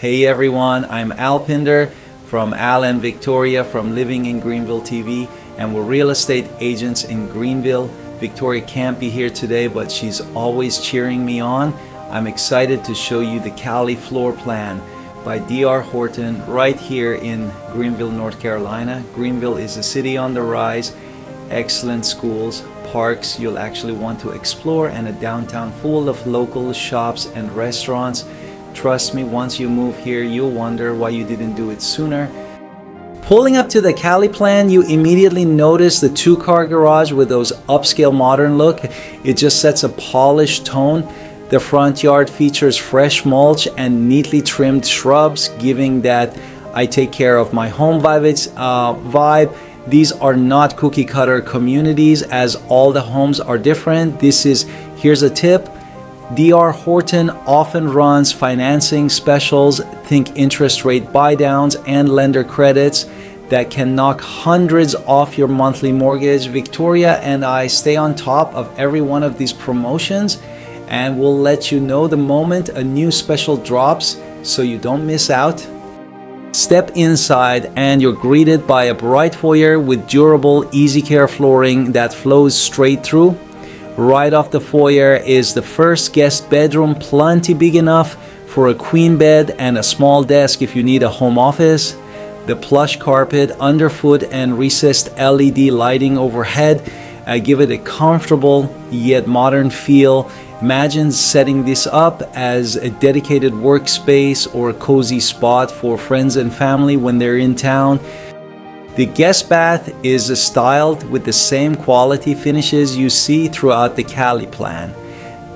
Hey everyone, I'm Al Pinder from Al and Victoria from Living in Greenville TV, and we're real estate agents in Greenville. Victoria can't be here today, but she's always cheering me on. I'm excited to show you the Cali floor plan by D.R. Horton right here in Greenville, North Carolina. Greenville is a city on the rise, excellent schools, parks you'll actually want to explore, and a downtown full of local shops and restaurants. Trust me, once you move here, you'll wonder why you didn't do it sooner. Pulling up to the Cali plan, you immediately notice the two-car garage with those upscale modern look. It just sets a polished tone. The front yard features fresh mulch and neatly trimmed shrubs, giving that I take care of my home vibe. These are not cookie cutter communities, as all the homes are different. Here's a tip. D.R. Horton often runs financing specials, think interest rate buy downs and lender credits that can knock hundreds off your monthly mortgage. Victoria and I stay on top of every one of these promotions, and we'll let you know the moment a new special drops so you don't miss out. Step inside and you're greeted by a bright foyer with durable easy care flooring that flows straight through. Right off the foyer is the first guest bedroom, plenty big enough for a queen bed and a small desk if you need a home office. The plush carpet, underfoot, and recessed LED lighting overhead give it a comfortable yet modern feel. Imagine setting this up as a dedicated workspace or a cozy spot for friends and family when they're in town. The guest bath is styled with the same quality finishes you see throughout the Cali plan.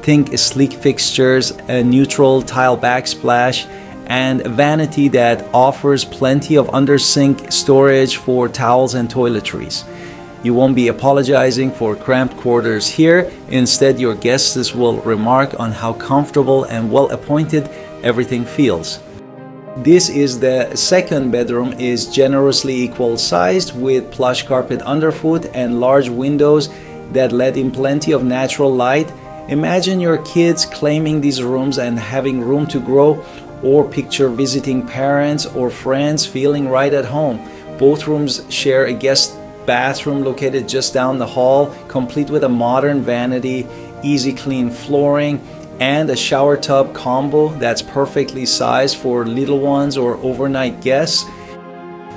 Think sleek fixtures, a neutral tile backsplash, and a vanity that offers plenty of under-sink storage for towels and toiletries. You won't be apologizing for cramped quarters here. Instead, your guests will remark on how comfortable and well-appointed everything feels. This is the second bedroom, is generously equal sized with plush carpet underfoot and large windows that let in plenty of natural light. Imagine your kids claiming these rooms and having room to grow, or picture visiting parents or friends feeling right at home. Both rooms share a guest bathroom located just down the hall, complete with a modern vanity, easy clean flooring, and a shower tub combo that's perfectly sized for little ones or overnight guests.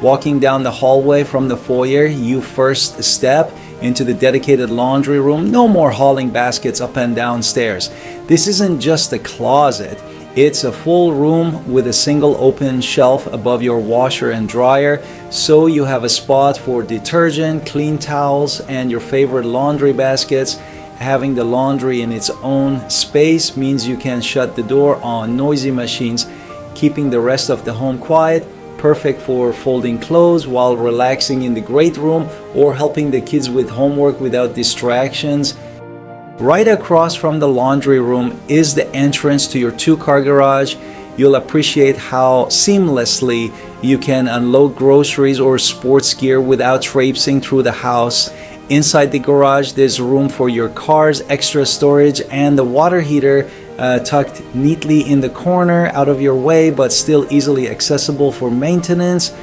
Walking down the hallway from the foyer, you first step into the dedicated laundry room. No more hauling baskets up and down stairs. This isn't just a closet. It's a full room with a single open shelf above your washer and dryer, so you have a spot for detergent, clean towels, and your favorite laundry baskets. Having the laundry in its own space means you can shut the door on noisy machines, keeping the rest of the home quiet. Perfect for folding clothes while relaxing in the great room or helping the kids with homework without distractions. Right across from the laundry room is the entrance to your two-car garage. You'll appreciate how seamlessly you can unload groceries or sports gear without traipsing through the house. Inside the garage, there's room for your car's extra storage and the water heater tucked neatly in the corner, out of your way but still easily accessible for maintenance.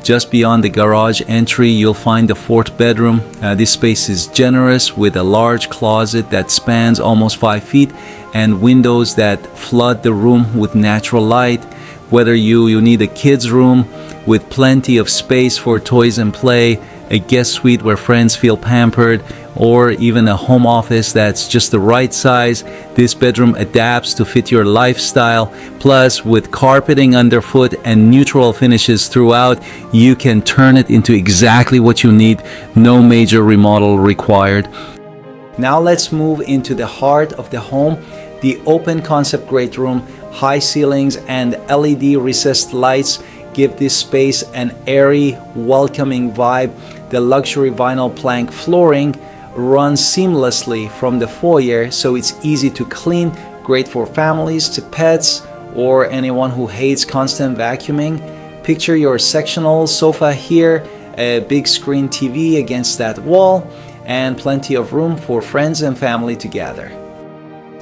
Just beyond the garage entry, you'll find the fourth bedroom. This space is generous with a large closet that spans almost 5 feet and windows that flood the room with natural light. Whether you need a kid's room with plenty of space for toys and play, a guest suite where friends feel pampered, or even a home office that's just the right size, this bedroom adapts to fit your lifestyle. Plus, with carpeting underfoot and neutral finishes throughout, you can turn it into exactly what you need. No major remodel required. Now let's move into the heart of the home, the open concept great room. High ceilings and LED recessed lights give this space an airy, welcoming vibe. The luxury vinyl plank flooring runs seamlessly from the foyer, so it's easy to clean, great for families, to pets, or anyone who hates constant vacuuming. Picture your sectional sofa here, a big screen TV against that wall, and plenty of room for friends and family to gather.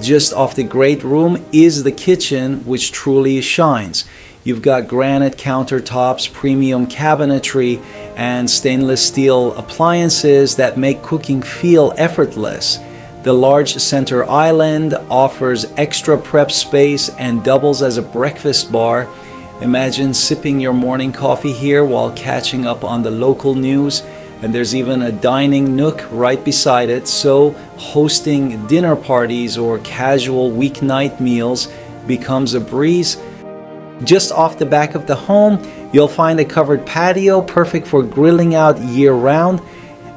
Just off the great room is the kitchen, which truly shines. You've got granite countertops, premium cabinetry, and stainless steel appliances that make cooking feel effortless. The large center island offers extra prep space and doubles as a breakfast bar. Imagine sipping your morning coffee here while catching up on the local news. And there's even a dining nook right beside it, so hosting dinner parties or casual weeknight meals becomes a breeze. Just off the back of the home, you'll find a covered patio perfect for grilling out year-round.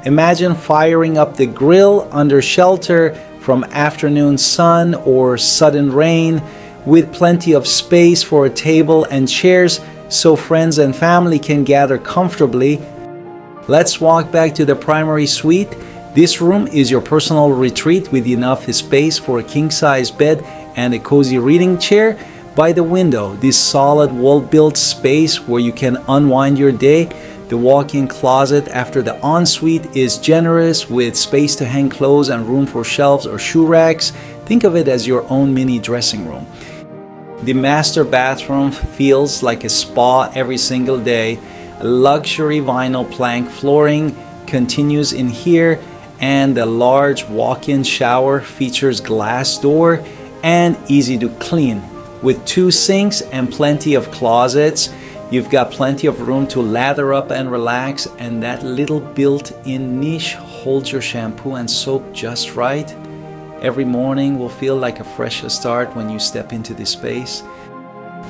Imagine firing up the grill under shelter from afternoon sun or sudden rain, with plenty of space for a table and chairs so friends and family can gather comfortably. Let's walk back to the primary suite. This room is your personal retreat with enough space for a king-size bed and a cozy reading chair. By the window, this solid wall-built space where you can unwind your day. The walk-in closet after the ensuite is generous with space to hang clothes and room for shelves or shoe racks. Think of it as your own mini dressing room. The master bathroom feels like a spa every single day. Luxury vinyl plank flooring continues in here, and the large walk-in shower features glass door and easy to clean. With 2 sinks and plenty of closets, you've got plenty of room to lather up and relax, and that little built-in niche holds your shampoo and soap just right. Every morning will feel like a fresh start when you step into this space.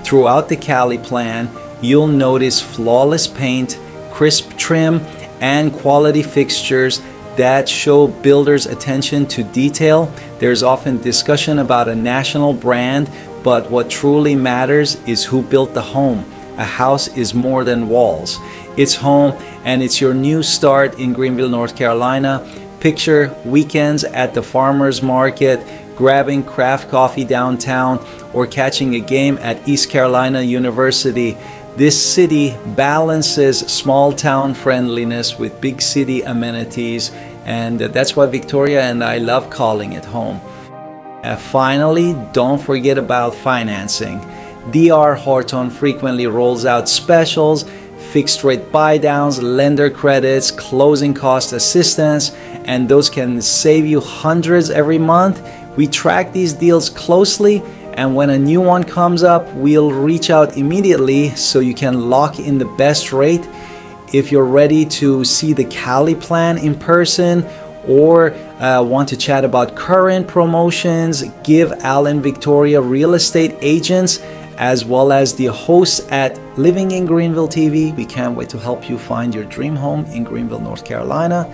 Throughout the Cali plan, you'll notice flawless paint, crisp trim, and quality fixtures that show builders' attention to detail. There's often discussion about a national brand, but what truly matters is who built the home. A house is more than walls. It's home, and it's your new start in Greenville, North Carolina. Picture weekends at the farmers market, grabbing craft coffee downtown, or catching a game at East Carolina University. This city balances small town friendliness with big city amenities, and that's why Victoria and I love calling it home. Finally, don't forget about financing. DR Horton frequently rolls out specials, fixed rate buy downs, lender credits, closing cost assistance, and those can save you hundreds every month. We track these deals closely, and when a new one comes up, we'll reach out immediately so you can lock in the best rate. If you're ready to see the Cali plan in person or want to chat about current promotions, give Al and Victoria real estate agents as well as the hosts at Living in Greenville TV. We can't wait to help you find your dream home in Greenville, North Carolina.